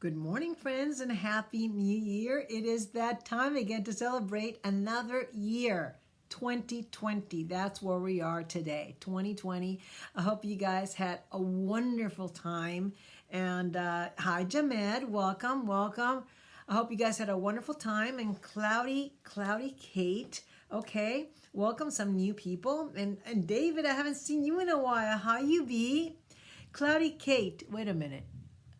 Good morning, friends, and Happy New Year. It is that time again to celebrate another year, 2020. That's where we are today, 2020. I hope you guys had a wonderful time. And hi, Jamed. Welcome, welcome. I hope you guys had a wonderful time. And Cloudy Kate. Okay, welcome some new people. And David, I haven't seen you in a while. How you be? Cloudy Kate. Wait a minute.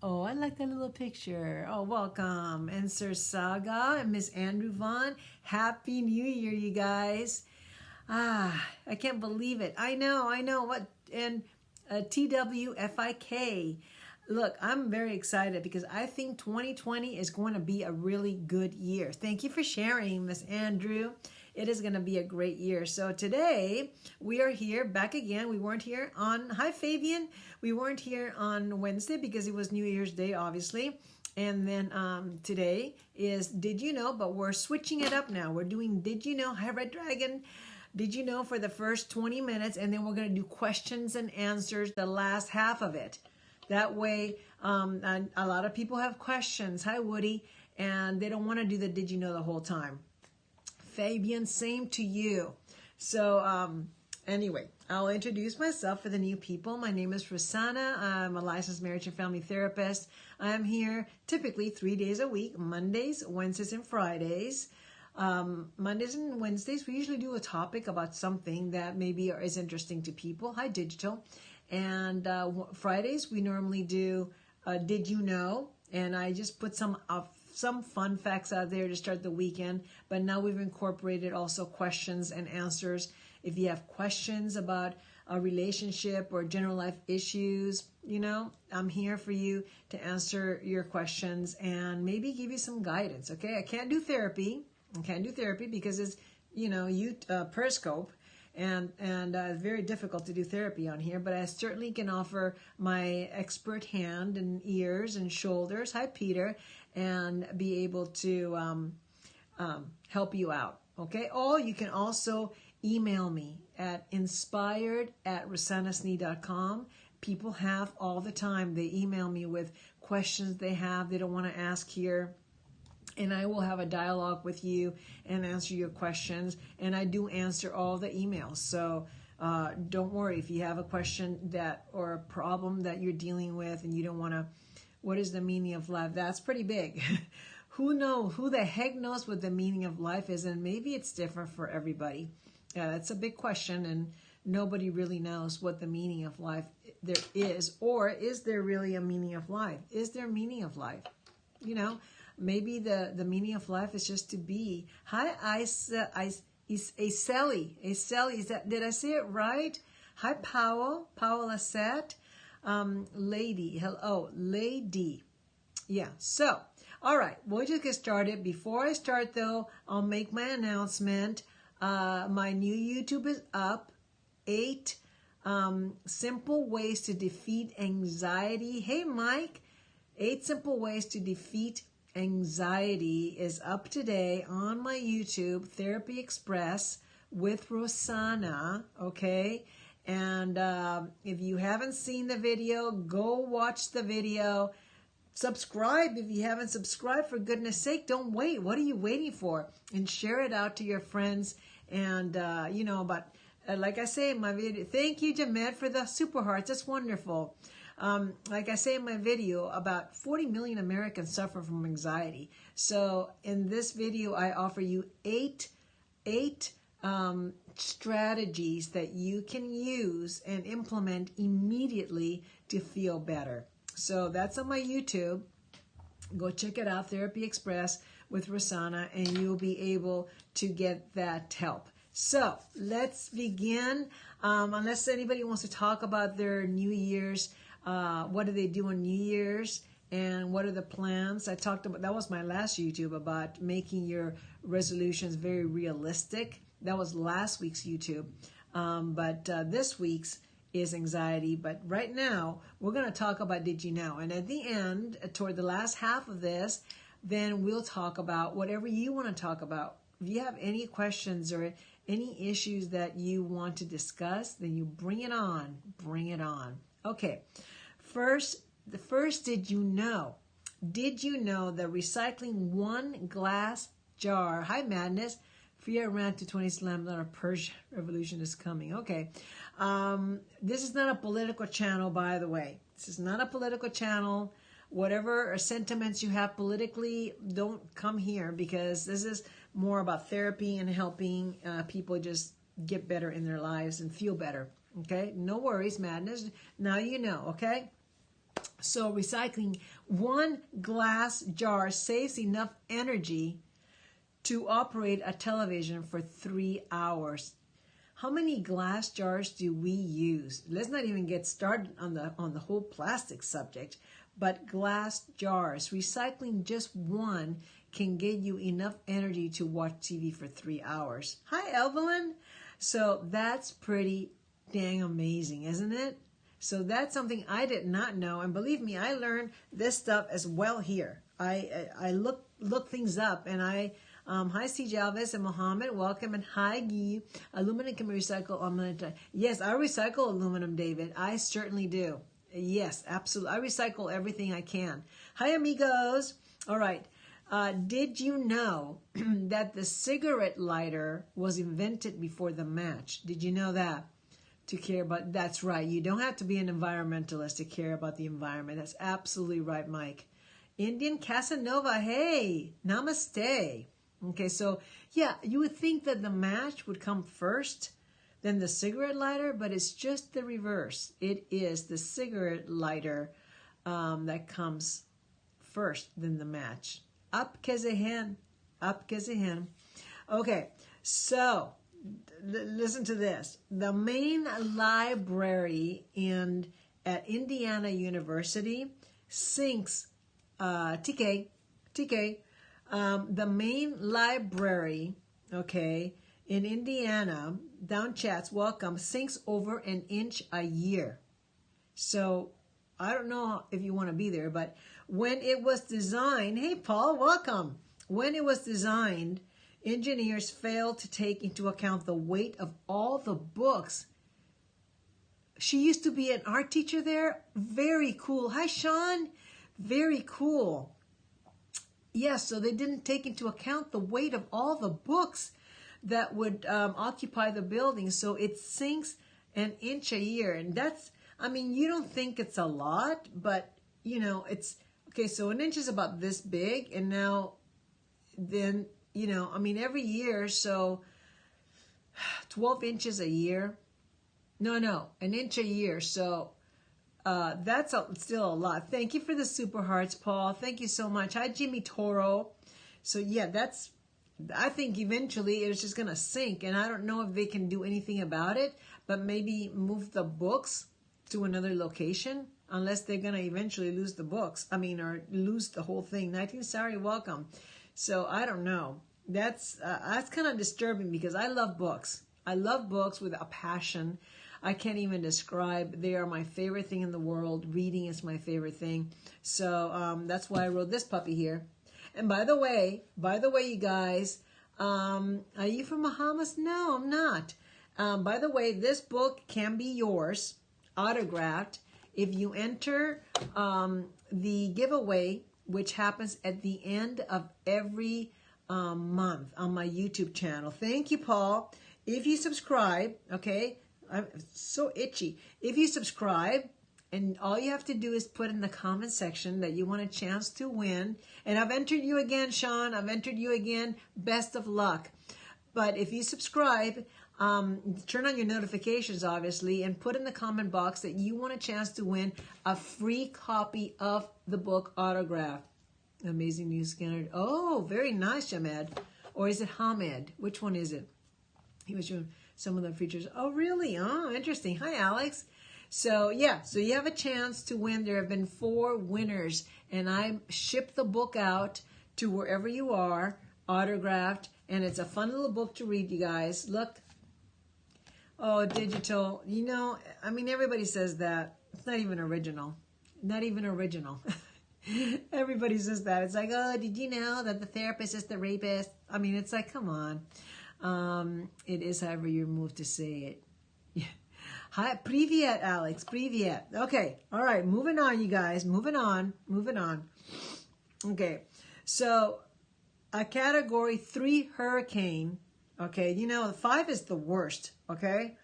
Oh, I like that little picture. Oh, welcome. And Sir Saga and Miss Andrew Vaughn. Happy New Year, you guys. I can't believe it. I know. What? And TWFIK. Look, I'm very excited because I think 2020 is going to be a really good year. Thank you for sharing, Miss Andrew. It is going to be a great year. So today we are here back again. We weren't here on, hi Fabian. We weren't here on Wednesday because it was New Year's Day, obviously. And then today is Did You Know? But we're switching it up now. We're doing Did You Know? Hi Red Dragon. Did you know for the first 20 minutes? And then we're going to do questions and answers the last half of it. That way, and a lot of people have questions. Hi Woody. And they don't want to do the Did You Know the whole time. Fabian, same to you. So anyway, I'll introduce myself for the new people. My name is Rosanna. I'm a licensed marriage and family therapist. I'm here typically 3 days a week, Mondays, Wednesdays, and Fridays. Mondays and Wednesdays, we usually do a topic about something that maybe is interesting to people. Hi, Digital. And Fridays, we normally do Did You Know? And I just put some fun facts out there to start the weekend, but now we've incorporated also questions and answers. If you have questions about a relationship or general life issues, you know, I'm here for you to answer your questions and maybe give you some guidance, okay? I can't do therapy. Because it's, you know, Periscope, and very difficult to do therapy on here, but I certainly can offer my expert hand and ears and shoulders, hi Peter, and be able to help you out, okay? Or you can also email me at inspired@rosannasnee.com. People have all the time, they email me with questions they have, they don't want to ask here. And I will have a dialogue with you and answer your questions. And I do answer all the emails. So don't worry if you have a question or a problem that you're dealing with and you don't want to, what is the meaning of life? That's pretty big. Who the heck knows what the meaning of life is? And maybe it's different for everybody. That's a big question, and nobody really knows what the meaning of life there is. Or is there really a meaning of life? Is there meaning of life? You know? Maybe the meaning of life is just to be. Hi, Iseli. Did I say it right? Hi, Powell Asset. Lady. Hello, Lady. Yeah, so, all right, we'll just get started. Before I start, though, I'll make my announcement. My new YouTube is up. 8 simple ways to defeat anxiety. Hey, Mike. 8 simple ways to defeat anxiety is up today on my YouTube, Therapy Express with Rosanna, okay? And if you haven't seen the video, go watch the video. Subscribe if you haven't subscribed, for goodness sake. Don't wait. What are you waiting for? And share it out to your friends. And, you know, like I say in my video, thank you, Jamed, for the super hearts. That's wonderful. Like I say in my video, about 40 million Americans suffer from anxiety. So in this video, I offer you eight strategies that you can use and implement immediately to feel better. So that's on my YouTube. Go check it out, Therapy Express with Rosanna, and you'll be able to get that help. So let's begin. Unless anybody wants to talk about their New Year's, what do they do on New Year's, and what are the plans? I talked about, that was my last YouTube, about making your resolutions very realistic. That was last week's YouTube. But this week's is anxiety. But right now, we're going to talk about Did You Know? And at the end, toward the last half of this, then we'll talk about whatever you want to talk about. If you have any questions or any issues that you want to discuss, then you bring it on. Bring it on. Okay. The first Did You Know? Did you know that recycling one glass jar, hi madness, fear ran to 20 slam, not a Persian revolution is coming. Okay. This is not a political channel, by the way. This is not a political channel. Whatever sentiments you have politically, don't come here, because this is more about therapy and helping people just get better in their lives and feel better. Okay, no worries, madness. Now you know, okay? So recycling one glass jar saves enough energy to operate a television for 3 hours. How many glass jars do we use? Let's not even get started on the whole plastic subject, but glass jars. Recycling just one can get you enough energy to watch TV for 3 hours. Hi, Evelyn. So that's pretty dang amazing, isn't it? So that's something I did not know, and believe me, I learned this stuff as well here. I look things up, and hi C. Jalvis and Mohammed, welcome, and hi Guy. Aluminum can be recycled aluminum. Yes, I recycle aluminum, David. I certainly do. Yes, absolutely. I recycle everything I can. Hi, amigos. All right. Did you know that the cigarette lighter was invented before the match? Did you know that? To care about, that's right. You don't have to be an environmentalist to care about the environment. That's absolutely right, Mike. Indian Casanova, hey, namaste. Okay, so yeah, you would think that the match would come first, then the cigarette lighter, but it's just the reverse. It is the cigarette lighter that comes first, then the match. Up ke zehen, up ke zehen. Okay, so listen to this. The main library at Indiana University sinks, TK, the main library, okay, in Indiana, down chats, welcome, sinks over an inch a year. So I don't know if you want to be there, but when it was designed, hey Paul, welcome. When it was designed, engineers failed to take into account the weight of all the books. She used to be an art teacher there. Very cool. Hi, Sean. Very cool. Yes, so they didn't take into account the weight of all the books that would occupy the building. So it sinks an inch a year. And that's, I mean, you don't think it's a lot, but, you know, it's, okay, so an inch is about this big. And now, then, you know, I mean, every year, so 12 inches a year. No, an inch a year. So that's still a lot. Thank you for the super hearts, Paul. Thank you so much. Hi, Jimmy Toro. So yeah, I think eventually it's just going to sink. And I don't know if they can do anything about it, but maybe move the books to another location, unless they're going to eventually lose the books. I mean, or lose the whole thing. 19 Sorry, welcome. So I don't know. That's kind of disturbing, because I love books. I love books with a passion. I can't even describe. They are my favorite thing in the world. Reading is my favorite thing. So that's why I wrote this puppy here. And by the way, you guys, are you from Bahamas? No, I'm not. By the way, this book can be yours, autographed, if you enter the giveaway, which happens at the end of every month on my YouTube channel. Thank you, Paul. If you subscribe, okay, I'm so itchy. If you subscribe, and all you have to do is put in the comment section that you want a chance to win. And I've entered you again, Sean. I've entered you again. Best of luck. But if you subscribe, turn on your notifications, obviously, and put in the comment box that you want a chance to win a free copy of the book autograph. Amazing New Scanner. Oh, very nice, Jamed. Or is it Hamed? Which one is it? He was showing some of the features. Oh, really? Oh, interesting. Hi, Alex. So, yeah, so you have a chance to win. There have been 4 winners, and I shipped the book out to wherever you are, autographed, and it's a fun little book to read, you guys. Look. Oh, digital. You know, I mean, everybody says that. It's not even original. Not even original. Everybody says that. It's like, oh, did you know that the therapist is the rapist? I mean, it's like, come on. It is however you move to say it. Hi, Privyet, Alex. Privyet. Okay. All right. Moving on, you guys. Moving on. Okay, so a category 3 hurricane, okay, 5 is the worst, okay?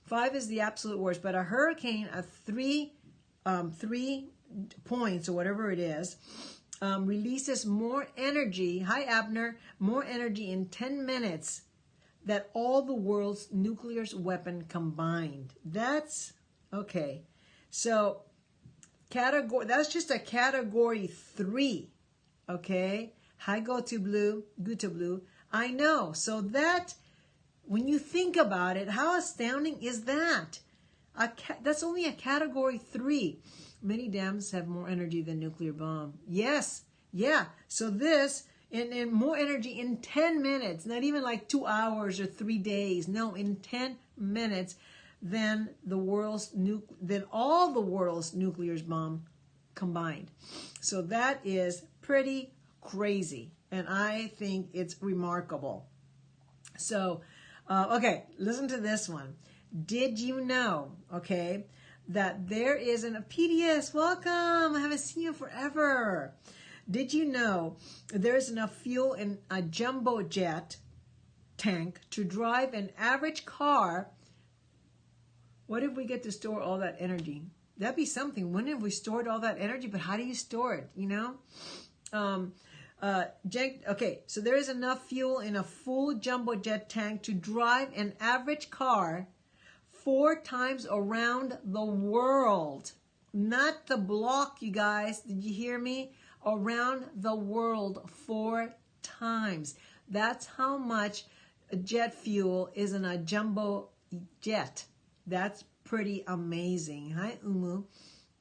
5 is the absolute worst, but a hurricane of 3 points or whatever it is, releases more energy, hi Abner, more energy in 10 minutes than all the world's nuclear weapon combined. That's, okay, so that's just a category 3, okay? Hi, Go to Blue. I know. So that, when you think about it, how astounding is that? That's only a category 3. Many dams have more energy than nuclear bomb. Yes. Yeah. So this, and more energy in 10 minutes, not even like 2 hours or 3 days. No, in 10 minutes than all the world's nuclear bomb combined. So that is pretty crazy, and I think it's remarkable. So, okay, listen to this one. Did you know, okay, that there is a PDS, welcome, I haven't seen you forever. Did you know there's enough fuel in a jumbo jet tank to drive an average car? What if we get to store all that energy? That'd be something. When have we stored all that energy? But how do you store it, Okay, so there is enough fuel in a full jumbo jet tank to drive an average car 4 times around the world. Not the block, you guys. Did you hear me? Around the world 4 times. That's how much jet fuel is in a jumbo jet. That's pretty amazing. Hi, Umu.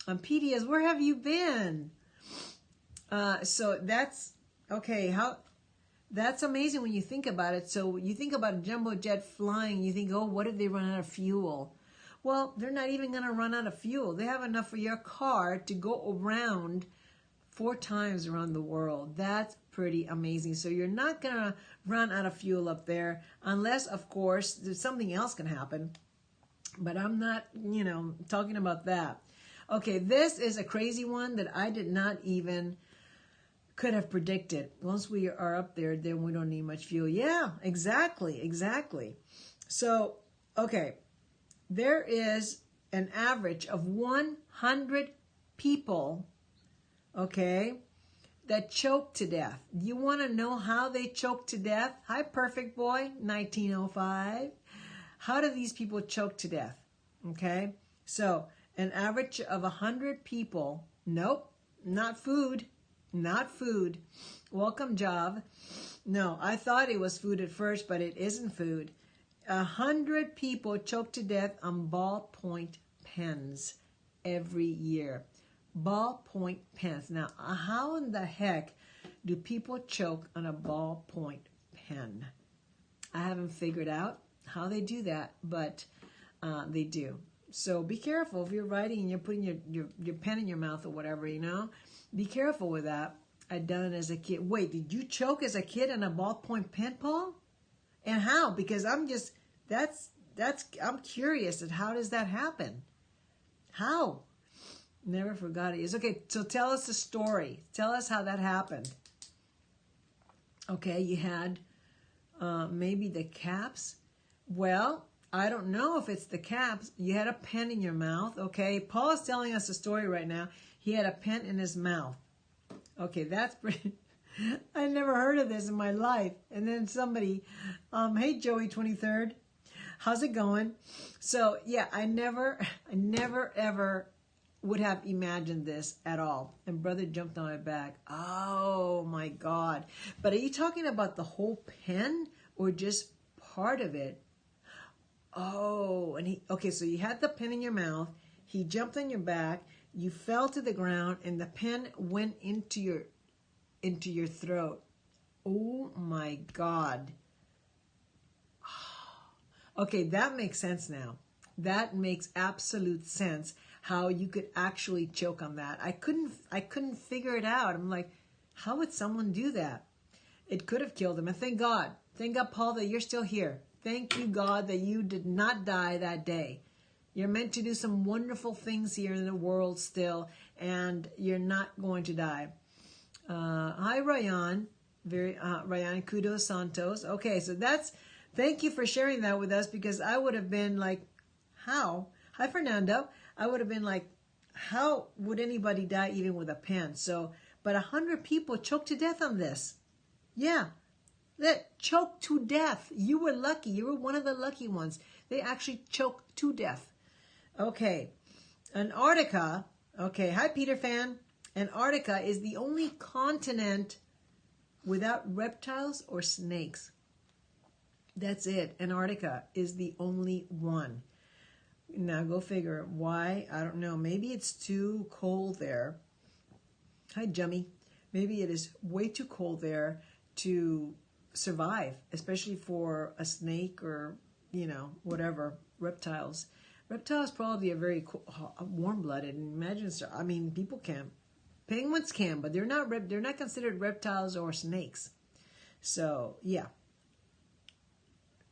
PDS, where have you been? So that's, okay, that's amazing when you think about it. So you think about a jumbo jet flying, you think, oh, what if they run out of fuel? Well, they're not even going to run out of fuel. They have enough for your car to go around 4 times around the world. That's pretty amazing. So you're not going to run out of fuel up there unless, of course, there's something else can happen. But I'm not, talking about that. Okay, this is a crazy one that I did not even could have predicted. Once we are up there, then we don't need much fuel. Yeah, exactly. So, okay, there is an average of 100 people, okay, that choke to death. You want to know how they choke to death? Hi, Perfect Boy, 1905. How do these people choke to death? Okay, so an average of 100 people. Nope, not food. Welcome, Jav. No, I thought it was food at first, but it isn't food. 100 people choke to death on ballpoint pens every year. Ballpoint pens. Now, how in the heck do people choke on a ballpoint pen? I haven't figured out how they do that, but they do. So be careful if you're writing and you're putting your pen in your mouth or whatever, Be careful with that. I done it as a kid. Wait, did you choke as a kid on a ballpoint pen, Paul? And how? Because I'm curious at how does that happen? How? Never forgot it. Okay, so tell us the story. Tell us how that happened. Okay, you had maybe the caps. Well, I don't know if it's the caps. You had a pen in your mouth, okay? Paul is telling us a story right now. He had a pen in his mouth. Okay, that's pretty... I never heard of this in my life. And then somebody, hey, Joey 23rd, how's it going? So, yeah, I never, ever would have imagined this at all. And brother jumped on my back. Oh, my God. But are you talking about the whole pen or just part of it? Oh, and okay, so you had the pen in your mouth. He jumped on your back. You fell to the ground, and the pen went into your throat. Oh, my God. Okay, that makes sense now. That makes absolute sense how you could actually choke on that. I couldn't figure it out. I'm like, how would someone do that? It could have killed him. And thank God, Paul, that you're still here. Thank you, God, that you did not die that day. You're meant to do some wonderful things here in the world still, and you're not going to die. Hi, Ryan. Ryan Kudos Santos. Okay, so thank you for sharing that with us, because I would have been like, how? Hi, Fernando. I would have been like, how would anybody die even with a pen? So, but 100 people choked to death on this. Yeah, that choked to death. You were lucky. You were one of the lucky ones. They actually choked to death. Okay, Antarctica. Okay, hi, Peter Fan. Antarctica is the only continent without reptiles or snakes. That's it. Antarctica is the only one. Now go figure why. I don't know. Maybe it's too cold there. Hi, Jummy. Maybe it is way too cold there to survive, especially for a snake or, whatever, reptiles. Reptiles probably are very warm-blooded. Imagine, I mean, people can. Penguins can, but they're not considered reptiles or snakes. So, yeah.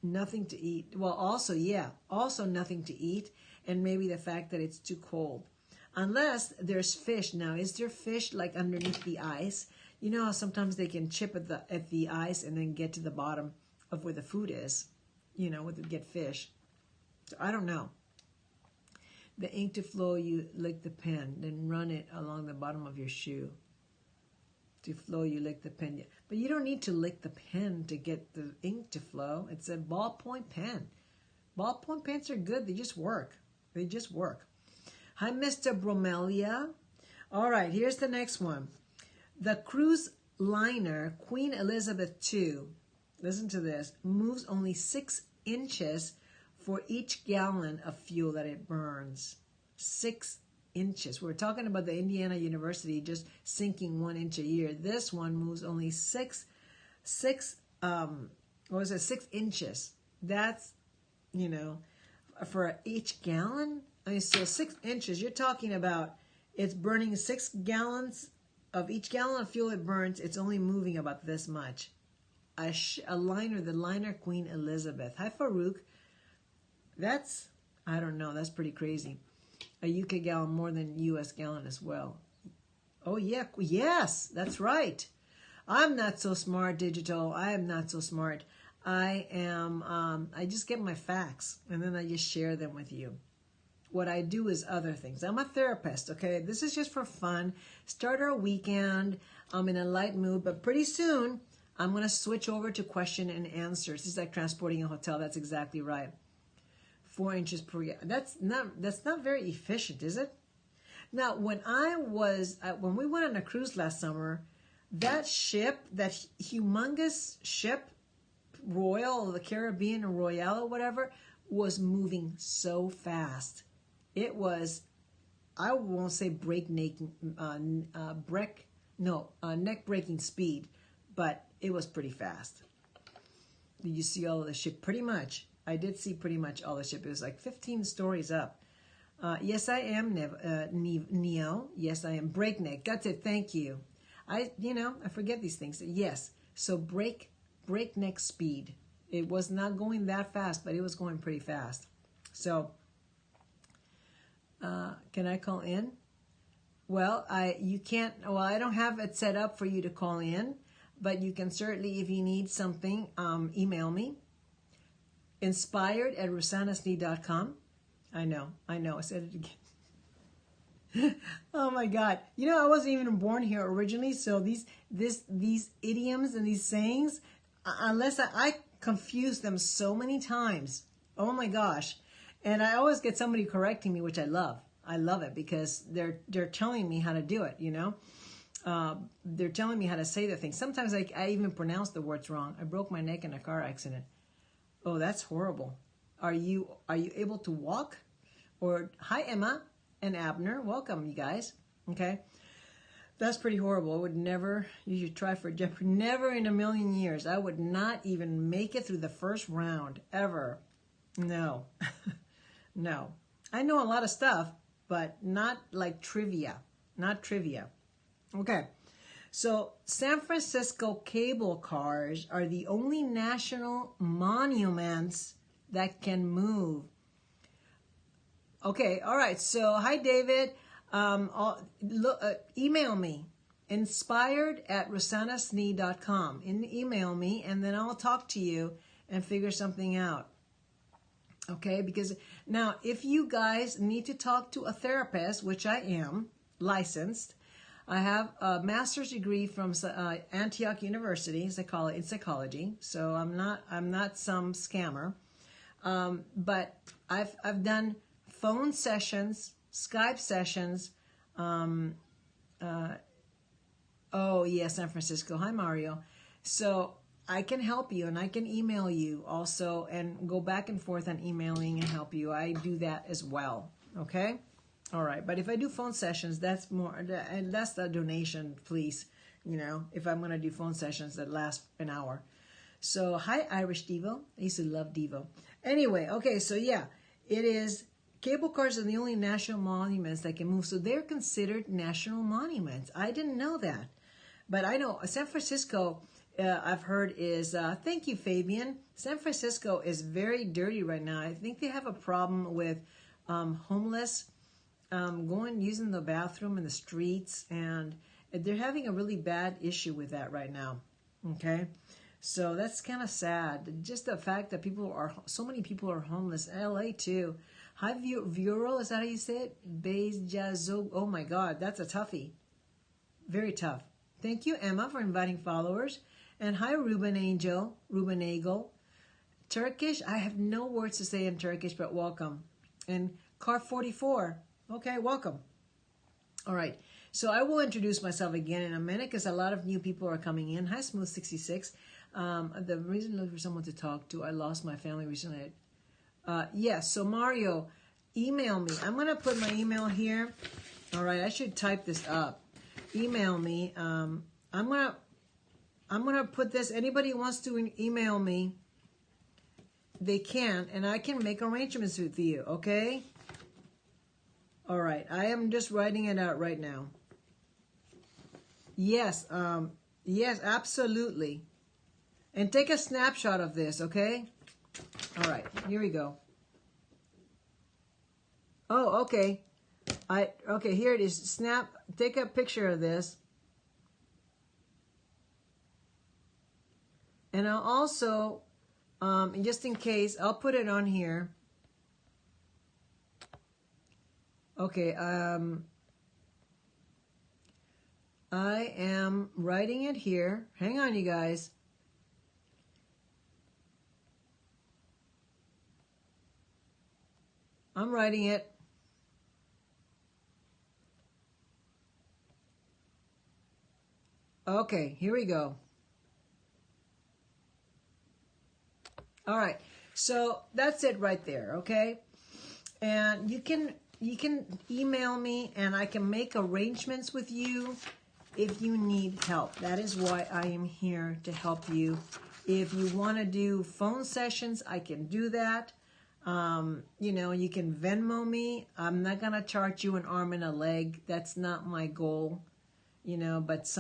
Nothing to eat. Well, also nothing to eat, and maybe the fact that it's too cold. Unless there's fish. Now, is there fish like underneath the ice? You know how sometimes they can chip at the ice and then get to the bottom of where the food is, get fish. So I don't know. The ink to flow, you lick the pen, then run it along the bottom of your shoe. To flow, you lick the pen. But you don't need to lick the pen to get the ink to flow. It's a ballpoint pen. Ballpoint pens are good. They just work. Hi, Mr. Bromelia. All right, here's the next one. The cruise liner Queen Elizabeth II, listen to this, moves only 6 inches for each gallon of fuel that it burns. 6 inches. We're talking about the Indiana University just sinking 1 inch a year. This one moves only 6 inches. That's, for each gallon. I mean, so 6 inches, you're talking about it's burning 6 gallons of each gallon of fuel it burns. It's only moving about this much. A liner, the liner Queen Elizabeth. Hi, Farouk. That's, I don't know, that's pretty crazy. A UK gallon more than US gallon as well. Oh, yeah. Yes, that's right. I'm not so smart, Digital. I am not so smart. I just get my facts, and then I just share them with you. What I do is other things. I'm a therapist, okay? This is just for fun. Start our weekend. I'm in a light mood, but pretty soon I'm going to switch over to question and answers. It's like transporting a hotel. That's exactly right. 4 inches per year. That's not very efficient, is it? Now, when we went on a cruise last summer, that ship, that humongous ship, Royal, the Caribbean or Royale or whatever, was moving so fast. It was, I won't say neck-breaking speed, but it was pretty fast. Did you see all of the ship? Pretty much. I did see pretty much all the ship. It was like 15 stories up. Yes, I am, Neo. Yes, I am. Breakneck. That's it. Thank you. I forget these things. Yes. So breakneck speed. It was not going that fast, but it was going pretty fast. So, can I call in? Well, you can't. Well, I don't have it set up for you to call in, but you can certainly, if you need something, email me. Inspired@rosanasnee.com. I know. I said it again. Oh my God. I wasn't even born here originally, so these idioms and these sayings, unless I confuse them so many times. Oh my gosh. And I always get somebody correcting me, which I love. I love it because they're telling me how to do it, They're telling me how to say the things. Sometimes I even pronounce the words wrong. I broke my neck in a car accident. Oh, that's horrible. Are you able to walk? Or hi, Emma and Abner. Welcome, you guys. Okay. That's pretty horrible. I would never, you should try for Jeopardy. Never in a million years. I would not even make it through the first round, ever. No. No. I know a lot of stuff, but not like trivia. Not trivia. Okay. So San Francisco cable cars are the only national monuments that can move. Okay, all right. So hi, David. Email me. inspired@rosanasnee.com. Email me, and then I'll talk to you and figure something out. Okay, because now if you guys need to talk to a therapist, which I am licensed, I have a master's degree from Antioch University in psychology. So I'm not some scammer, but I've done phone sessions, Skype sessions. Oh yeah, San Francisco. Hi Mario. So I can help you, and I can email you also, and go back and forth on emailing and help you. I do that as well. Okay. All right, but if I do phone sessions, that's more, and that's the donation, please. You know, if I'm going to do phone sessions that last an hour. So, hi, Irish Devo. I used to love Devo. Anyway, okay, so yeah, it is, cable cars are the only national monuments that can move. So they're considered national monuments. I didn't know that. But I know San Francisco, I've heard is, thank you, Fabian. San Francisco is very dirty right now. I think they have a problem with homeless using the bathroom in the streets, and they're having a really bad issue with that right now. Okay, so that's kind of sad. Just the fact that so many people are homeless. LA too. Hi, Vuro, is that how you say it? Bejazo. Oh my God, that's a toughie. Very tough. Thank you, Emma, for inviting followers. And hi, Ruben Angel, Ruben Agel. Turkish, I have no words to say in Turkish, but welcome. And Car 44. Okay, welcome. All right, so I will introduce myself again in a minute because a lot of new people are coming in. Hi, Smooth66. The reason I'm looking for someone to talk to, I lost my family recently. Yes, so Mario, email me. I'm going to put my email here. All right, I should type this up. Email me. I'm gonna put this. Anybody who wants to email me, they can, and I can make arrangements with you. Okay. All right, I am just writing it out right now. Yes, yes, absolutely. And take a snapshot of this, okay? All right, here we go. Oh, okay. Okay, here it is. Take a picture of this. And I'll also, just in case, I'll put it on here. Okay, I am writing it here. Hang on, you guys. I'm writing it. Okay, here we go. All right, so that's it right there, okay? And you can email me, and I can make arrangements with you if you need help. That is why I am here, to help you. If you want to do phone sessions, I can do that. You know, you can Venmo me. I'm not going to charge you an arm and a leg. That's not my goal, you know, but it's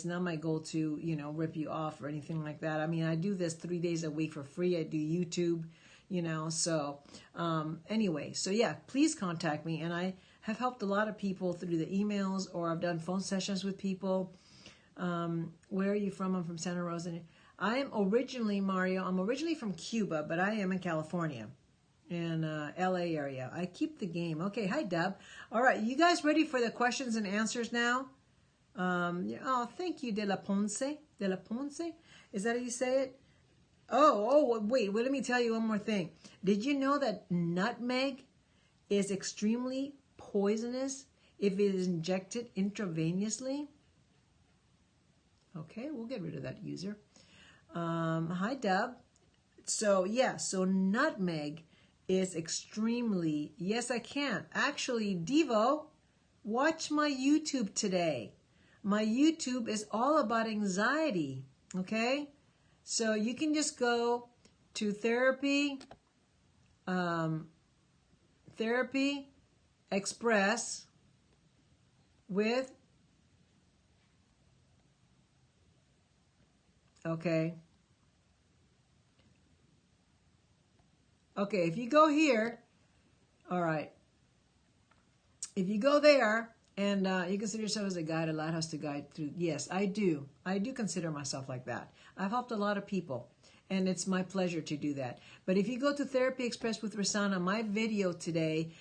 not my goal to, you know, rip you off or anything like that. I mean, I do this 3 days a week for free. I do YouTube, you know, so anyway, so yeah, please contact me. And I have helped a lot of people through the emails, or I've done phone sessions with people. Where are you from? I'm from Santa Rosa. I am originally, Mario, I'm originally from Cuba, but I am in California, in LA area. I keep the game. Okay, hi Deb. All right, you guys ready for the questions and answers now? Oh, thank you, De La Ponce. De La Ponce? Is that how you say it? Wait, let me tell you one more thing. Did you know that nutmeg is extremely poisonous if it is injected intravenously? Okay, we'll get rid of that user. Hi, Deb. So, yeah, so nutmeg is extremely, yes, I can. Actually, Devo, watch my YouTube today. My YouTube is all about anxiety, okay? So you can just go to Therapy Express with, okay. Okay, if you go here, all right. If you go there, And you consider yourself as a guide, a lighthouse to guide through. Yes, I do. I do consider myself like that. I've helped a lot of people, and it's my pleasure to do that. But if you go to Therapy Express with Rosanna, my video today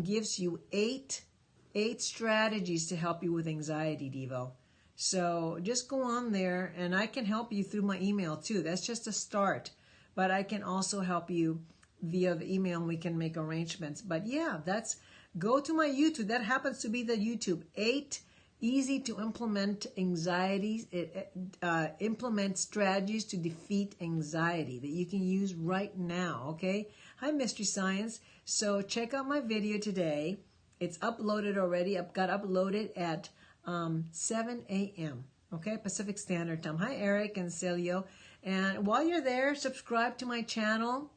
gives you eight strategies to help you with anxiety, Devo. So just go on there, and I can help you through my email too. That's just a start. But I can also help you via the email, and we can make arrangements. But yeah, go to my YouTube. That happens to be the YouTube. 8 easy to implement anxieties, implement strategies to defeat anxiety that you can use right now, okay? Hi, Mystery Science. So check out my video today. It's uploaded already. I've got uploaded at 7 a.m., okay, Pacific Standard Time. Hi, Eric and Celio. And while you're there, subscribe to my channel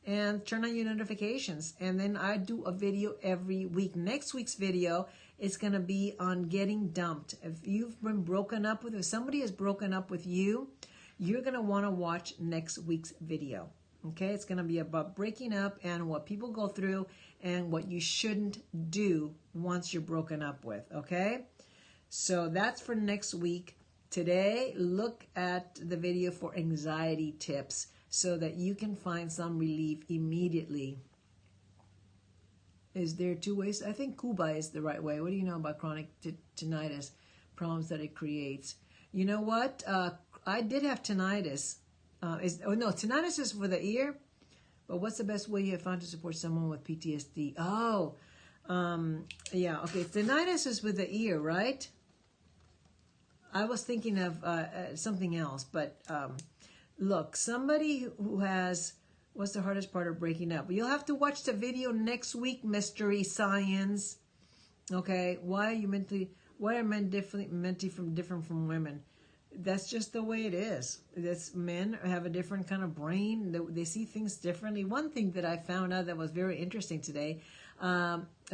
and turn on your notifications. And then I do a video every week. Next week's video is going to be on getting dumped. If you've been broken up with, if somebody has broken up with you, you're going to want to watch next week's video. Okay, it's going to be about breaking up and what people go through and what you shouldn't do once you're broken up with. Okay, so that's for next week. Today, look at the video for anxiety tips so that you can find some relief immediately. Is there 2 ways? I think Cuba is the right way. What do you know about chronic tinnitus, problems that it creates? You know what? I did have tinnitus. Tinnitus is for the ear. But what's the best way you have found to support someone with PTSD? Yeah, okay. Tinnitus is with the ear, right? I was thinking of something else, but look, somebody who has, what's the hardest part of breaking up? You'll have to watch the video next week, Mystery Science. Okay, why are men different from women? That's just the way it is. Men have a different kind of brain. They see things differently. One thing that I found out that was very interesting today,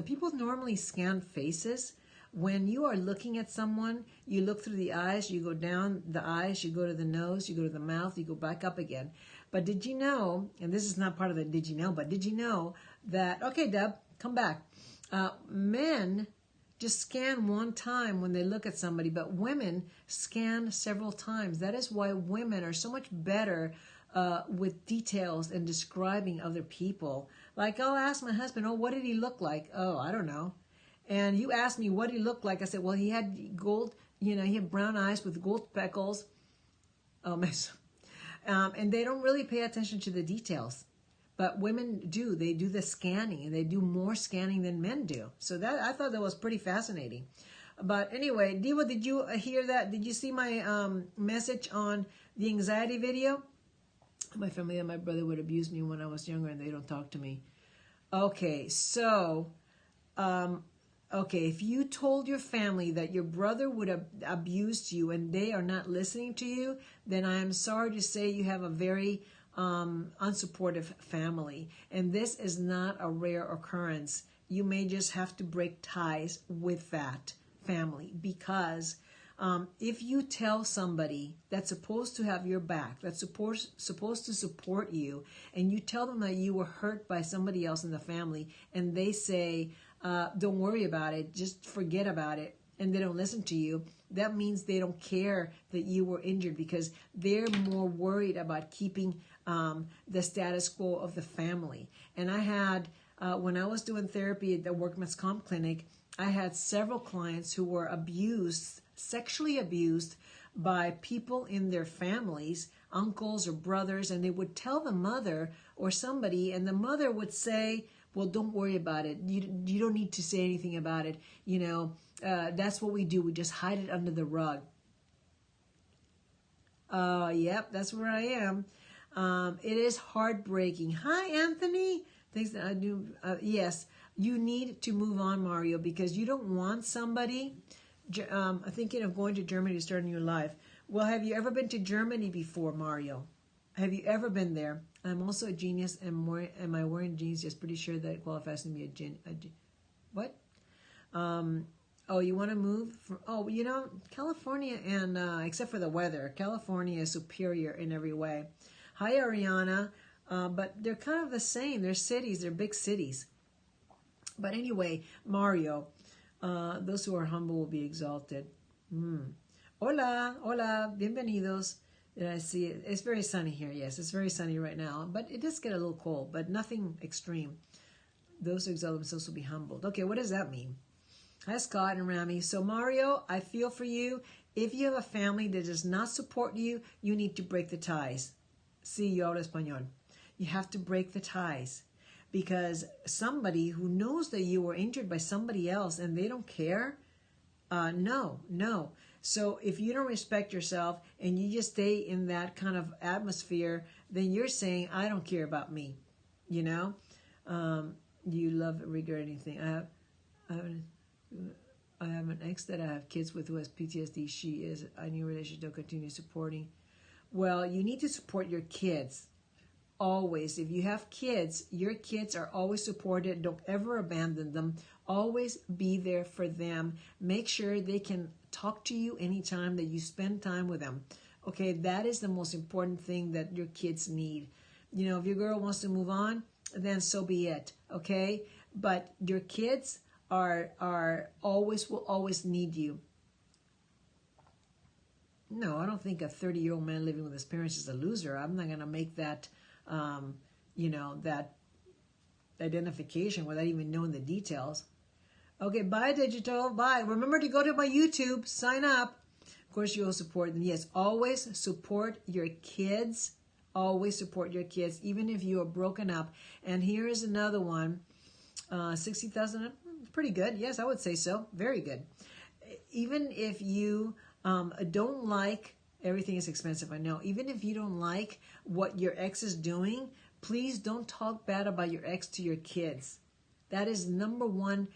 people normally scan faces. When you are looking at someone, you look through the eyes, you go down the eyes, you go to the nose, you go to the mouth, you go back up again. But did you know, and this is not part of the did you know, but did you know that, okay, Deb, come back. Men just scan one time when they look at somebody, but women scan several times. That is why women are so much better with details and describing other people. Like I'll ask my husband, what did he look like? Oh, I don't know. And you asked me what he looked like. I said, well, he had gold, he had brown eyes with gold speckles. And they don't really pay attention to the details. But women do. They do the scanning, and they do more scanning than men do. So that I thought that was pretty fascinating. But anyway, Diva, did you hear that? Did you see my message on the anxiety video? My family and my brother would abuse me when I was younger, and they don't talk to me. Okay, so... if you told your family that your brother would have abused you and they are not listening to you, then I am sorry to say you have a very unsupportive family. And this is not a rare occurrence. You may just have to break ties with that family because if you tell somebody that's supposed to have your back, that's supposed to support you, and you tell them that you were hurt by somebody else in the family, and they say, don't worry about it, just forget about it, and they don't listen to you, that means they don't care that you were injured because they're more worried about keeping the status quo of the family. And I had, when I was doing therapy at the Workman's Comp Clinic, I had several clients who were sexually abused by people in their families, uncles or brothers, and they would tell the mother or somebody, and the mother would say, well, don't worry about it. You don't need to say anything about it. That's what we do. We just hide it under the rug. Yep, that's where I am. It is heartbreaking. Hi, Anthony. Things that I do. Yes, you need to move on, Mario, because you don't want somebody thinking of going to Germany to start a new life. Well, have you ever been to Germany before, Mario? Have you ever been there? I'm also a genius, and am I wearing jeans? Just pretty sure that it qualifies to be what? You want to move? California and except for the weather, California is superior in every way. Hi, Ariana. But they're kind of the same. They're cities. They're big cities. But anyway, Mario, Those who are humble will be exalted. Hola, hola, bienvenidos. Did I see it? It's very sunny here. Yes, it's very sunny right now, but it does get a little cold, but nothing extreme. Those who exalt themselves will be humbled. Okay, what does that mean? Hi, Scott and Rami. So, Mario, I feel for you. If you have a family that does not support you, you need to break the ties. Sí, yo hablo español. You have to break the ties. Because somebody who knows that you were injured by somebody else and they don't care, no. So if you don't respect yourself and you just stay in that kind of atmosphere, then you're saying, I don't care about me. You know? You love regret anything. I have an ex that I have kids with who has PTSD. She is. I need a relationship to continue supporting. Well, you need to support your kids. Always. If you have kids, your kids are always supported. Don't ever abandon them. Always be there for them. Make sure they can talk to you anytime that you spend time with them. Okay, that is the most important thing that your kids need. You know, if your girl wants to move on, then so be it. Okay, but your kids will always need you. No, I don't think a 30-year-old man living with his parents is a loser. I'm not going to make that, that identification without even knowing the details. Okay, bye, Digital. Bye. Remember to go to my YouTube. Sign up. Of course, you'll support them. Yes, always support your kids. Always support your kids, even if you are broken up. And here is another one. 60,000, pretty good. Yes, I would say so. Very good. Even if you don't like, everything is expensive, I know. Even if you don't like what your ex is doing, please don't talk bad about your ex to your kids. That is number one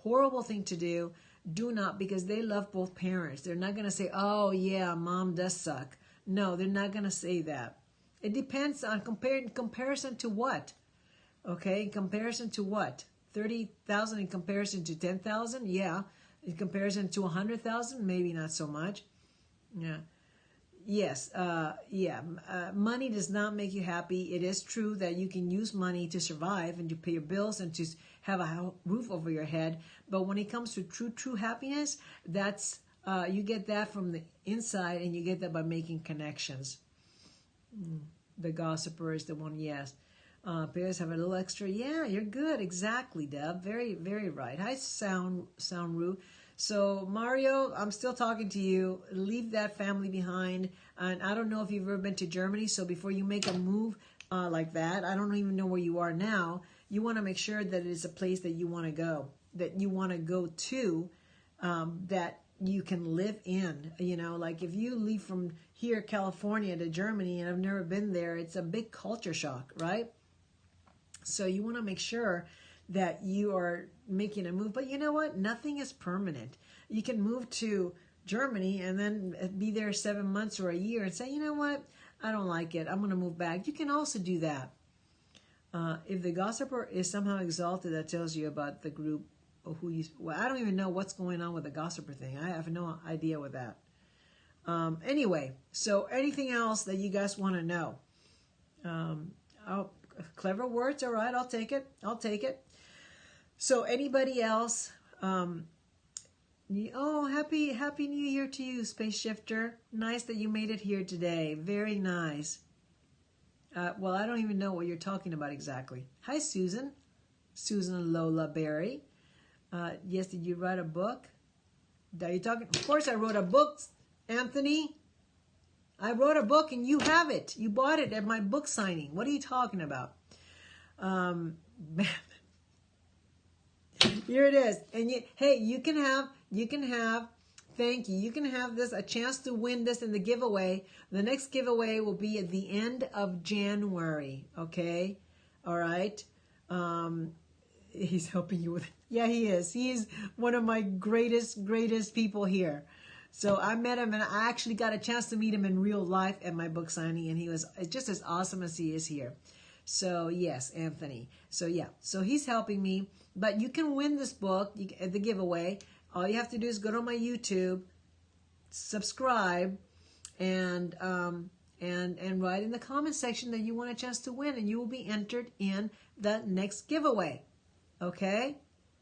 horrible thing to do. Do not, because they love both parents. They're not going to say, oh yeah, mom does suck. No, they're not going to say that. It depends on comparison to what? Okay, in comparison to what? 30,000 in comparison to 10,000? Yeah. In comparison to 100,000? Maybe not so much. Yeah. Yes. Money does not make you happy. It is true that you can use money to survive and to pay your bills and to have a roof over your head. But when it comes to true happiness, that's you get that from the inside, and you get that by making connections. The gossiper is the one, yes. Bears have a little extra. Yeah, you're good. Exactly, Deb. Very, very right. Hi, Soundru. So, Mario, I'm still talking to you. Leave that family behind. And I don't know if you've ever been to Germany, so before you make a move like that, I don't even know where you are now, you want to make sure that it is a place that you want to go, that you want to go to, that you can live in. You know, like if you leave from here, California, to Germany, and I've never been there, it's a big culture shock, right? So you want to make sure that you are making a move. But you know what? Nothing is permanent. You can move to Germany and then be there 7 months or a year and say, you know what? I don't like it. I'm going to move back. You can also do that. If the gossiper is somehow exalted, that tells you about the group or who you... Well, I don't even know what's going on with the gossiper thing. I have no idea with that. Anyway, so anything else that you guys want to know? Clever words, all right, I'll take it. So anybody else? Oh, happy New Year to you, Space Shifter. Nice that you made it here today. Very nice. Well, I don't even know what you're talking about exactly. Hi, Susan Lola Berry. Yes, did you write a book? Are you talking? Of course I wrote a book, Anthony. I wrote a book and you have it. You bought it at my book signing. What are you talking about? Here it is. And you can have, thank you. You can have a chance to win this in the giveaway. The next giveaway will be at the end of January. Okay. All right. He's helping you with it. Yeah, he is. He is one of my greatest people here. So I met him, and I actually got a chance to meet him in real life at my book signing, and he was just as awesome as he is here. So yes, Anthony. So yeah, so he's helping me. But you can win this book at the giveaway. All you have to do is go to my YouTube, subscribe, and write in the comment section that you want a chance to win, and you will be entered in the next giveaway. Okay?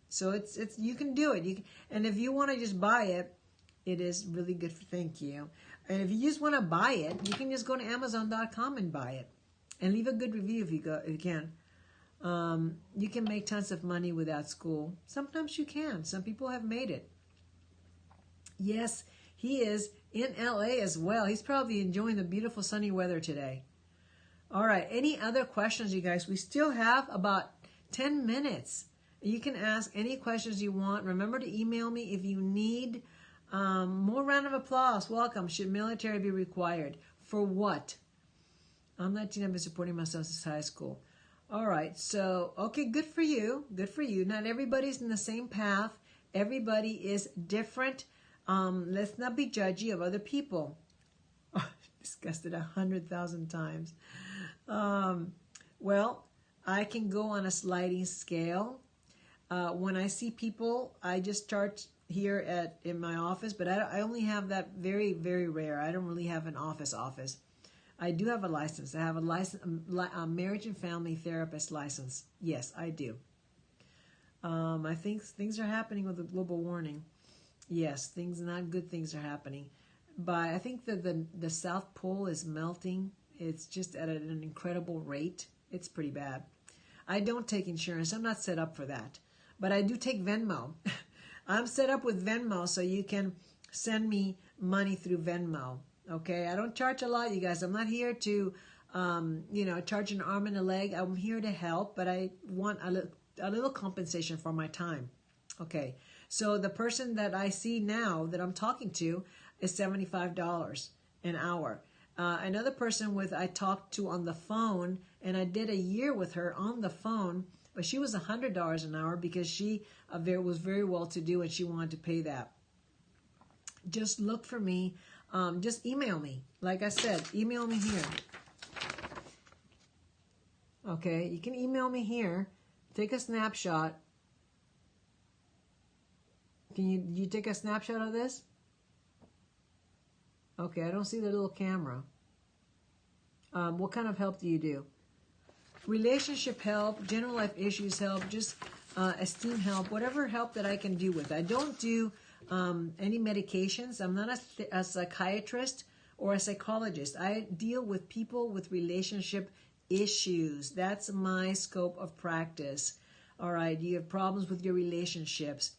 So it's you can do it. And if you want to just buy it, it is really good for, thank you. And if you just want to buy it, you can just go to Amazon.com and buy it. And leave a good review if you can. You can make tons of money without school. Sometimes you can. Some people have made it. Yes, he is in LA as well. He's probably enjoying the beautiful sunny weather today. All right. Any other questions, you guys? We still have about 10 minutes. You can ask any questions you want. Remember to email me if you need more round of applause. Welcome. Should military be required? For what? I'm 19. I've been supporting myself since high school. All right. So, okay, good for you. Good for you. Not everybody's in the same path. Everybody is different. Let's not be judgy of other people. Oh, discussed it 100,000 times. Well, I can go on a sliding scale. When I see people, I just start here in my office, but I only have that very, very rare. I don't really have an office. I do have a license. I have a license, a marriage and family therapist license. Yes, I do. I think things are happening with the global warming. Yes, not good things are happening. But I think that the South Pole is melting. It's just at an incredible rate. It's pretty bad. I don't take insurance. I'm not set up for that. But I do take Venmo. I'm set up with Venmo, so you can send me money through Venmo. Okay, I don't charge a lot, you guys. I'm not here to, charge an arm and a leg. I'm here to help, but I want a little compensation for my time. Okay, so the person that I see now that I'm talking to is $75 an hour. Another person I talked to on the phone, and I did a year with her on the phone, but she was $100 an hour because she was very well-to-do and she wanted to pay that. Just look for me. Just email me. Like I said, email me here. Okay, you can email me here. Take a snapshot. Can you take a snapshot of this? Okay, I don't see the little camera. What kind of help do you do? Relationship help, general life issues help, just esteem help, whatever help that I can do with. I don't do any medications. I'm not a psychiatrist or a psychologist. I deal with people with relationship issues. That's my scope of practice. All right, you have problems with your relationships.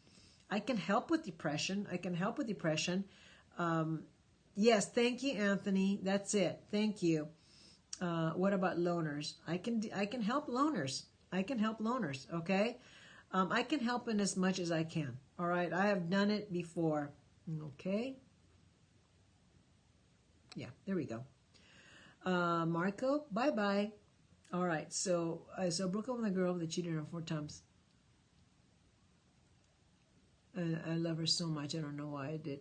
I can help with depression. Yes, thank you, Anthony. That's it. Thank you. What about loners? I can help loners. Okay? I can help in as much as I can. All right? I have done it before. Okay? Yeah, there we go. Marco, bye-bye. All right, so I broke up with a girl that cheated on 4 times. I love her so much. I don't know why I did.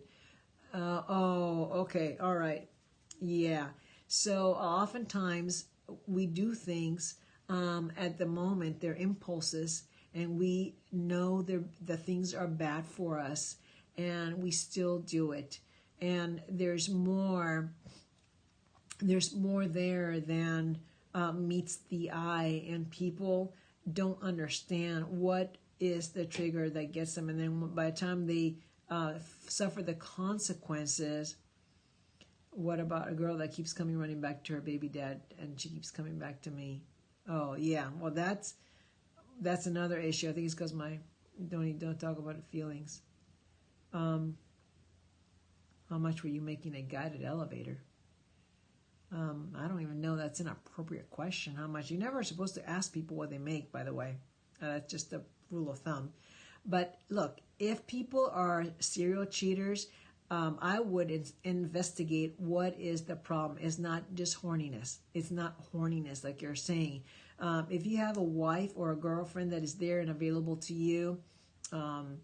Okay. All right. Yeah. So oftentimes we do things at the moment, they're impulses, and we know the things are bad for us, and we still do it. And there's more there than meets the eye, and people don't understand what is the trigger that gets them, and then by the time they suffer the consequences. What about a girl that keeps running back to her baby dad, and she keeps coming back to me? Oh yeah, well that's another issue. I think it's because don't talk about feelings. How much were you making a guided elevator? I don't even know. That's an appropriate question. How much? You're never supposed to ask people what they make, by the way. That's just a rule of thumb. But look, if people are serial cheaters, I would investigate what is the problem. It's not just horniness. It's not horniness like you're saying. If you have a wife or a girlfriend that is there and available to you, am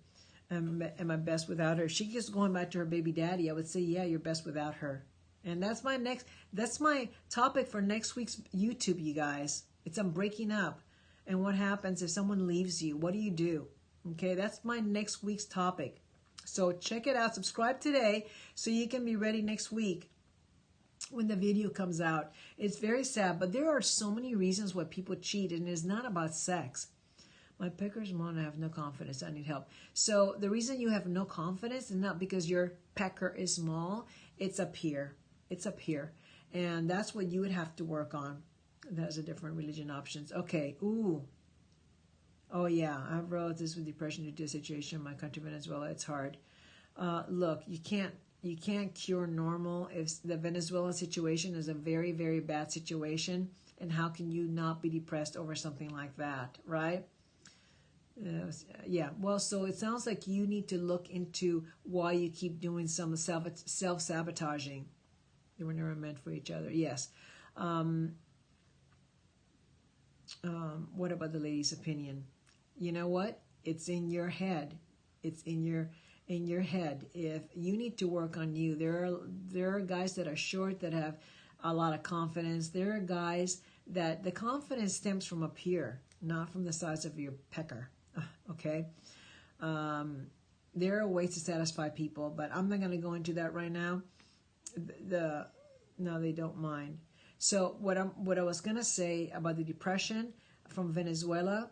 I best without her? If she's just going back to her baby daddy, I would say, yeah, you're best without her. And that's my topic for next week's YouTube, you guys. I'm breaking up. And what happens if someone leaves you? What do you do? Okay, that's my next week's topic. So check it out. Subscribe today so you can be ready next week when the video comes out. It's very sad, but there are so many reasons why people cheat, and it's not about sex. My pecker is small and I have no confidence. I need help. So the reason you have no confidence is not because your pecker is small. It's up here. It's up here. And that's what you would have to work on. That's a different religion options. Okay. Ooh. Oh, yeah. I have relatives with depression due to the situation in my country, Venezuela. It's hard. Look, you can't cure normal if the Venezuela situation is a very, very bad situation. And how can you not be depressed over something like that, right? Yeah, well, so it sounds like you need to look into why you keep doing some self-sabotaging. They were never meant for each other. Yes. What about the lady's opinion? You know what? It's in your head. It's in your head. If you need to work on you, there are guys that are short that have a lot of confidence. There are guys that the confidence stems from up here, not from the size of your pecker. Okay? There are ways to satisfy people, but I'm not going to go into that right now. No, they don't mind. So what I was going to say about the depression from Venezuela,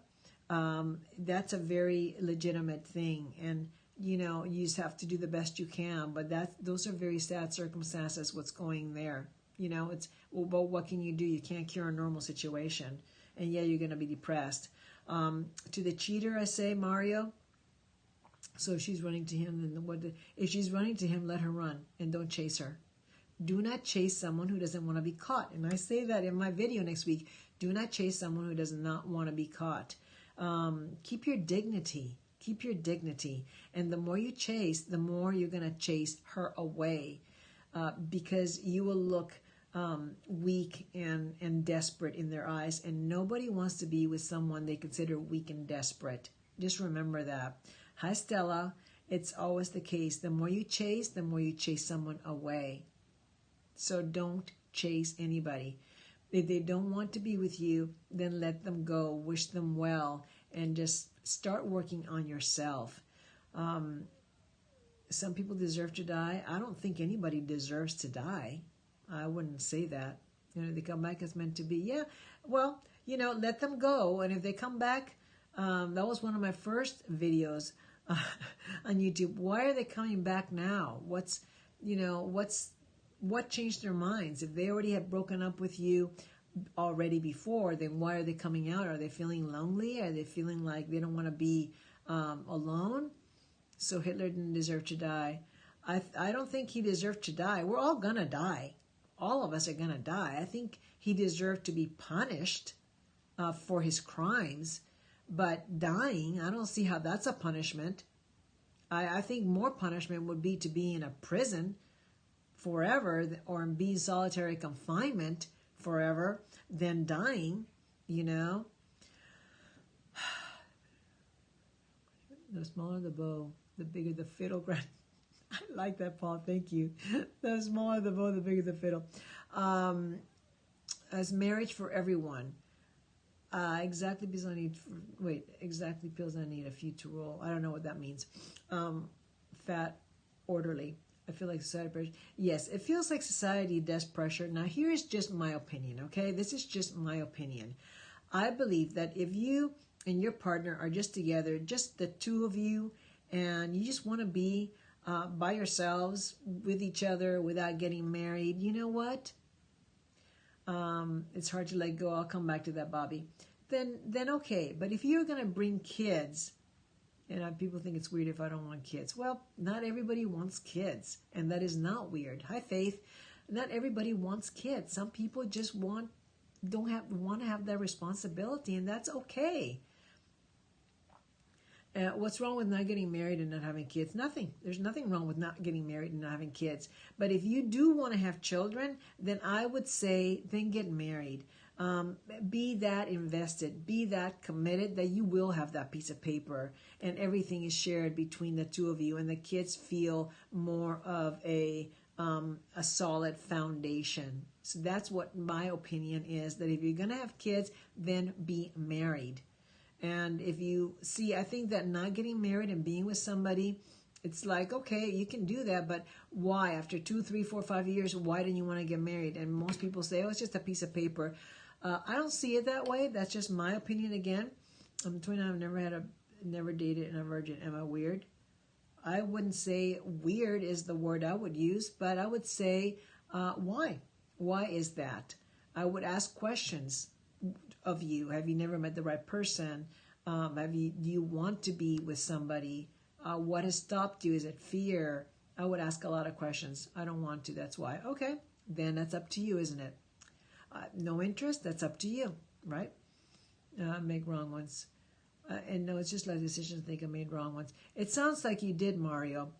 that's a very legitimate thing, and you just have to do the best you can. But those are very sad circumstances. What's going there? It's well, what can you do? You can't cure a normal situation, and yeah, you're going to be depressed. To the cheater, I say, Mario. So if she's running to him, then if she's running to him, let her run and don't chase her. Do not chase someone who doesn't want to be caught. And I say that in my video next week. Do not chase someone who does not want to be caught. Keep your dignity. Keep your dignity. And the more you chase, the more you're going to chase her away. Because you will look weak and desperate in their eyes. And nobody wants to be with someone they consider weak and desperate. Just remember that. Hi, Stella. It's always the case. The more you chase someone away. So don't chase anybody. If they don't want to be with you, then let them go. Wish them well. And just start working on yourself. Some people deserve to die. I don't think anybody deserves to die. I wouldn't say that. They come back as meant to be. Yeah, well, let them go. And if they come back, that was one of my first videos on YouTube. Why are they coming back now? What changed their minds? If they already had broken up with you already before, then why are they coming out? Are they feeling lonely? Are they feeling like they don't want to be alone? So Hitler didn't deserve to die. I don't think he deserved to die. We're all going to die. All of us are going to die. I think he deserved to be punished for his crimes. But dying, I don't see how that's a punishment. I think more punishment would be to be in a prison forever or be in solitary confinement forever than dying, The smaller the bow, the bigger the fiddle. I like that, Paul. Thank you. The smaller the bow, the bigger the fiddle. As marriage for everyone. Exactly pills I need. Exactly pills I need. A few to roll. I don't know what that means. Fat, orderly. I feel like society pressure. Yes, it feels like society does pressure. Now, here's just my opinion, okay? This is just my opinion. I believe that if you and your partner are just together, just the two of you, and you just want to be by yourselves with each other without getting married, you know what? It's hard to let go. I'll come back to that, Bobby. Then okay. But if you're going to bring kids, and people think it's weird if I don't want kids. Well, not everybody wants kids, and that is not weird. Hi, Faith. Not everybody wants kids. Some people just want to have that responsibility, and that's okay. What's wrong with not getting married and not having kids? Nothing. There's nothing wrong with not getting married and not having kids. But if you do want to have children, then I would say, then get married. Be that invested, be that committed that you will have that piece of paper and everything is shared between the two of you, and the kids feel more of a solid foundation. So that's what my opinion is, that if you're going to have kids, then be married. And if you see, I think that not getting married and being with somebody, it's like, okay, you can do that, but why? After 2, 3, 4, 5 years, why didn't you want to get married? And most people say, oh, it's just a piece of paper. I don't see it that way. That's just my opinion again. I'm 29. Never dated a virgin. Am I weird? I wouldn't say weird is the word I would use, but I would say why? Why is that? I would ask questions of you. Have you never met the right person? Do you want to be with somebody? What has stopped you? Is it fear? I would ask a lot of questions. I don't want to. That's why. Okay, then that's up to you, isn't it? No interest. That's up to you, right? Make wrong ones. And no, it's just like decisions. I think I made wrong ones. It sounds like you did, Mario,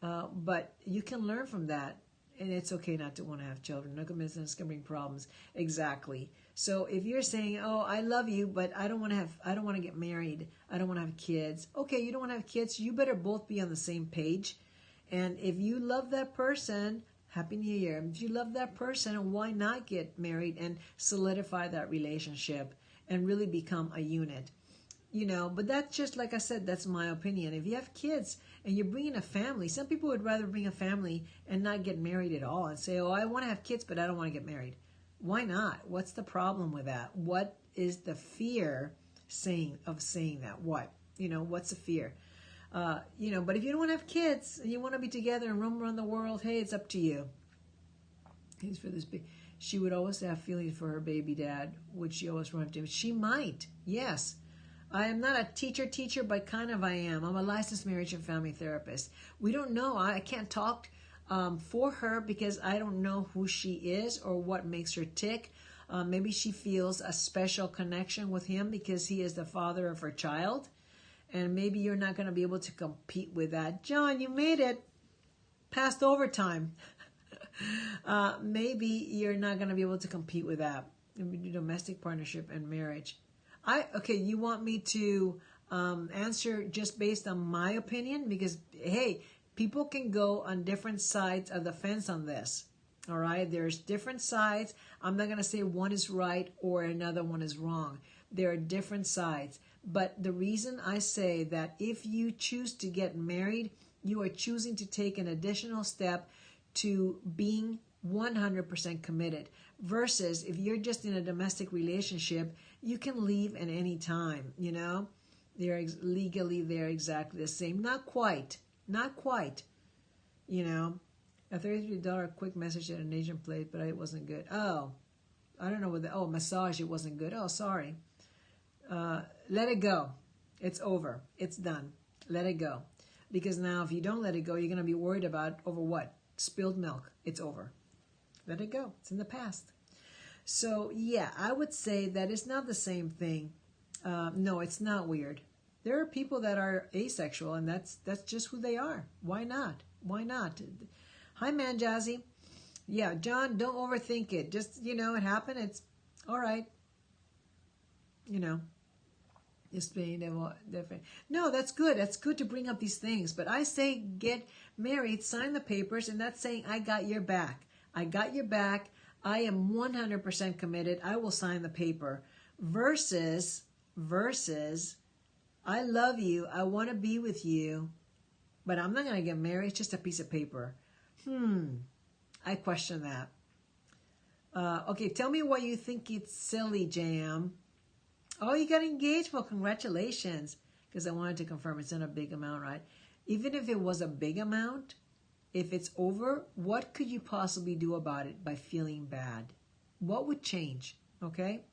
but you can learn from that. And it's okay not to want to have children. No business can bring problems. Exactly. So if you're saying, "Oh, I love you, but I don't want to get married. I don't want to have kids." Okay, you don't want to have kids. You better both be on the same page. And if you love that person, Happy New Year. If you love that person, why not get married and solidify that relationship and really become a unit? But that's just like I said, that's my opinion. If you have kids and you're bringing a family, some people would rather bring a family and not get married at all and say, "Oh, I want to have kids, but I don't want to get married." Why not? What's the problem with that? What is the fear of saying that? What's the fear? But if you don't want to have kids and you want to be together and roam around the world, hey, it's up to you. Thanks for this. She would always have feelings for her baby dad. Would she always run to him? She might, yes. I am not a teacher, but kind of I am. I'm a licensed marriage and family therapist. We don't know. I can't talk for her because I don't know who she is or what makes her tick. Maybe she feels a special connection with him because he is the father of her child. And maybe you're not going to be able to compete with that. John, you made it past overtime. Maybe you're not going to be able to compete with that. Domestic partnership and marriage. You want me to answer just based on my opinion? Because, hey, people can go on different sides of the fence on this. All right? There's different sides. I'm not going to say one is right or another one is wrong. There are different sides. But the reason I say that if you choose to get married, you are choosing to take an additional step to being 100% committed. Versus if you're just in a domestic relationship, you can leave at any time, They're legally, they're exactly the same. Not quite. A $33 quick message at an Asian place, but it wasn't good. Oh, I don't know what massage, it wasn't good. Oh, sorry. Let it go. It's over. It's done. Let it go. Because now if you don't let it go, you're going to be worried about over what? Spilled milk. It's over. Let it go. It's in the past. So, yeah, I would say that it's not the same thing. No, it's not weird. There are people that are asexual, and that's just who they are. Why not? Hi, man, Jazzy. Yeah, John, don't overthink it. Just, it happened. It's all right. Just being different. No, that's good. That's good to bring up these things. But I say get married, sign the papers, and that's saying I got your back. I got your back. I am 100% committed. I will sign the paper. Versus, I love you. I want to be with you, but I'm not going to get married. It's just a piece of paper. I question that. Okay, tell me why you think it's silly, Jam. Oh, you got engaged? Well, congratulations. Because I wanted to confirm it's not a big amount, right? Even if it was a big amount, if it's over, what could you possibly do about it by feeling bad? What would change? Okay?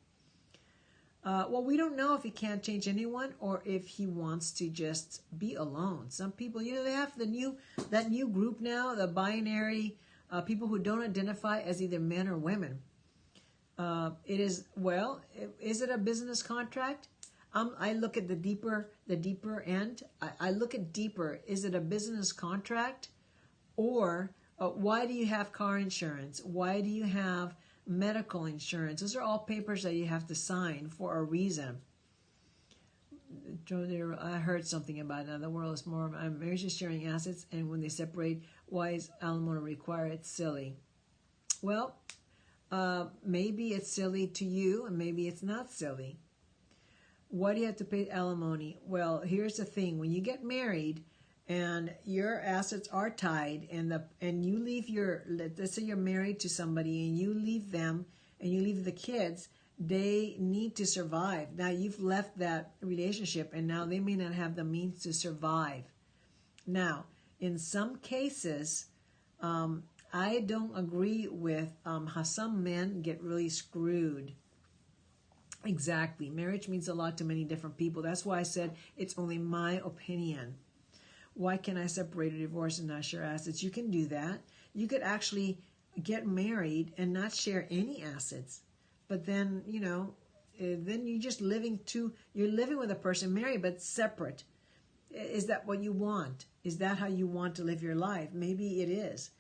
Well, we don't know if he can't change anyone or if he wants to just be alone. Some people, they have that new group now, the binary people who don't identify as either men or women. Is it a business contract? I look at the deeper end. I look at deeper. Is it a business contract? Or why do you have car insurance? Why do you have medical insurance? Those are all papers that you have to sign for a reason. I heard something about it. The world is more marriage is sharing assets, and when they separate, why is alimony required? It's silly. Well, maybe it's silly to you, and maybe it's not silly. Why do you have to pay alimony? Well, here's the thing: when you get married, and your assets are tied, and you leave let's say you're married to somebody, and you leave them, and you leave the kids, They need to survive. Now you've left that relationship and now they may not have the means to survive. Now, in some cases, I don't agree with how some men get really screwed. Exactly. Marriage means a lot to many different people. That's why I said it's only my opinion. Why can I separate or divorce and not share assets? You can do that. You could actually get married and not share any assets. But then, then you're just you're living with a person, married but separate. Is that what you want? Is that how you want to live your life? Maybe it is.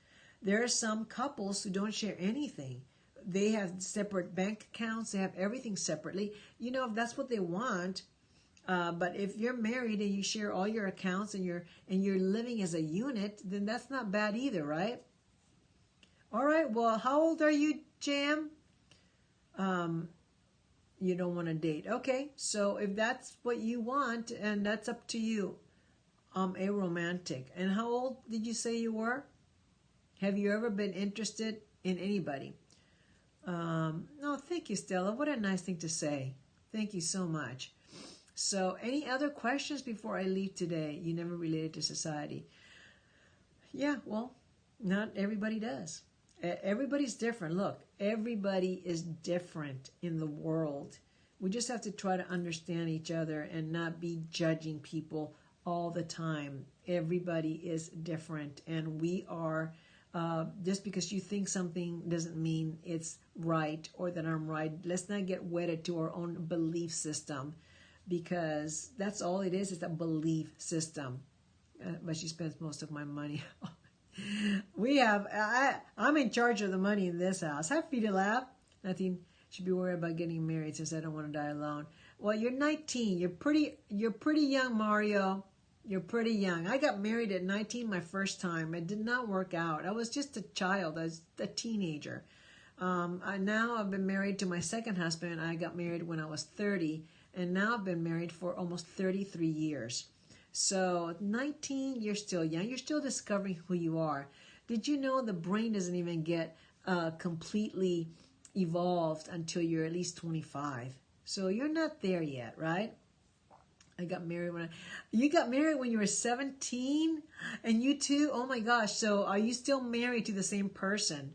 There are some couples who don't share anything. They have separate bank accounts. They have everything separately. If that's what they want. But if you're married and you share all your accounts and you're living as a unit, then that's not bad either, right? All right. Well, how old are you, Jam? You don't want to date. Okay. So if that's what you want, and that's up to you. I'm aromantic. And how old did you say you were? Have you ever been interested in anybody? No, thank you, Stella. What a nice thing to say. Thank you so much. So any other questions before I leave today? You never related to society. Yeah, well, not everybody does. Everybody's different. Look, everybody is different in the world. We just have to try to understand each other and not be judging people all the time. Everybody is different, and we are, just because you think something doesn't mean it's right or that I'm right. Let's not get wedded to our own belief system, because that's all it is a belief system. But she spends most of my money. I'm in charge of the money in this house. Have Fida laugh. Nothing should be worried about getting married since I don't want to die alone. Well, you're 19. You're pretty young, Mario. You're pretty young. I got married at 19 my first time. It did not work out. I was just a child. I was a teenager. Now I've been married to my second husband. I got married when I was 30, and now I've been married for almost 33 years. So 19, you're still young. You're still discovering who you are. Did you know the brain doesn't even get completely evolved until you're at least 25? So you're not there yet, right? I got married you got married when you were 17, and you too? Oh my gosh. So are you still married to the same person?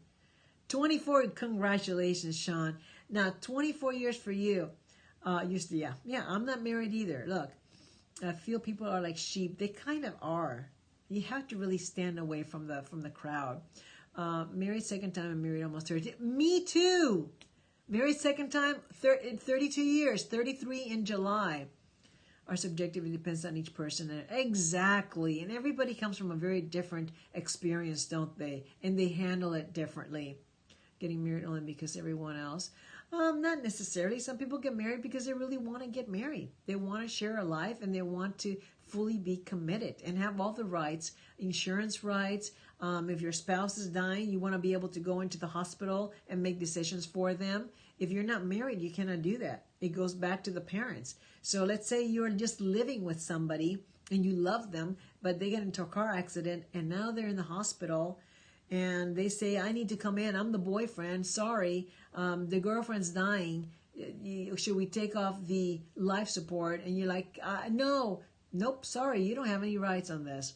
24, congratulations, Sean. Now 24 years for you. Yeah, I'm not married either. Look, I feel people are like sheep. They kind of are. You have to really stand away from the crowd. Married second time, I'm married almost 30. Me too. Married second time, 32 years, 33 in July. Are subjective. It depends on each person. Exactly. And everybody comes from a very different experience, don't they? And they handle it differently. Getting married only because everyone else. Not necessarily. Some people get married because they really want to get married. They want to share a life, and they want to fully be committed and have all the rights, insurance rights. If your spouse is dying, you want to be able to go into the hospital and make decisions for them. If you're not married, you cannot do that. It goes back to the parents. So let's say you're just living with somebody and you love them, but they get into a car accident and now they're in the hospital. And they say, I need to come in. I'm the boyfriend. Sorry, the girlfriend's dying. Should we take off the life support? And you're like, no, nope, sorry, you don't have any rights on this.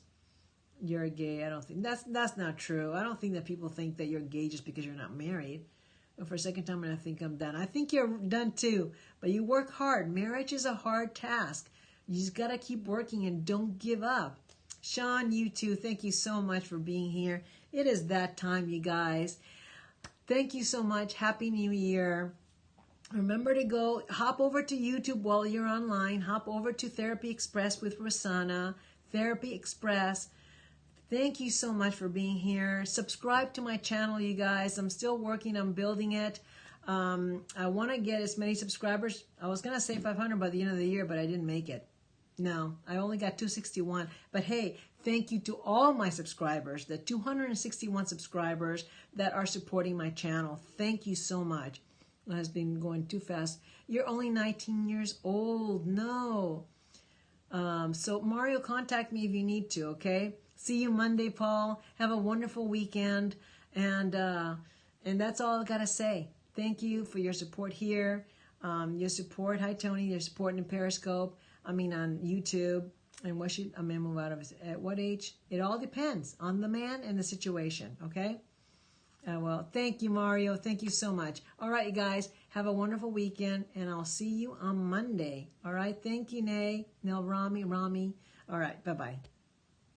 You're gay. I don't think that's not true. I don't think that people think that you're gay just because you're not married. And for a second time, I think I'm done. I think you're done too. But you work hard. Marriage is a hard task. You just gotta keep working and don't give up. Sean, you too. Thank you so much for being here. It is that time, you guys. Thank you so much. Happy New Year. Remember to hop over to YouTube while you're online. Hop over to Therapy Express with Rosanna. Therapy Express. Thank you so much for being here. Subscribe to my channel, you guys. I'm still working on building it. I want to get as many subscribers. I was going to say 500 by the end of the year, but I didn't make it. No, I only got 261. But hey, thank you to all my subscribers, the 261 subscribers that are supporting my channel. Thank you so much. It has been going too fast. You're only 19 years old. No. So Mario, contact me if you need to, okay? See you Monday, Paul. Have a wonderful weekend. And that's all I got to say. Thank you for your support here. your support. Hi, Tony. You're supporting in Periscope. On YouTube. And what should a man move out of? At what age? It all depends on the man and the situation, okay? Well, thank you, Mario. Thank you so much. All right, you guys, have a wonderful weekend, and I'll see you on Monday. All right, thank you, Nay, Rami. All right, bye-bye.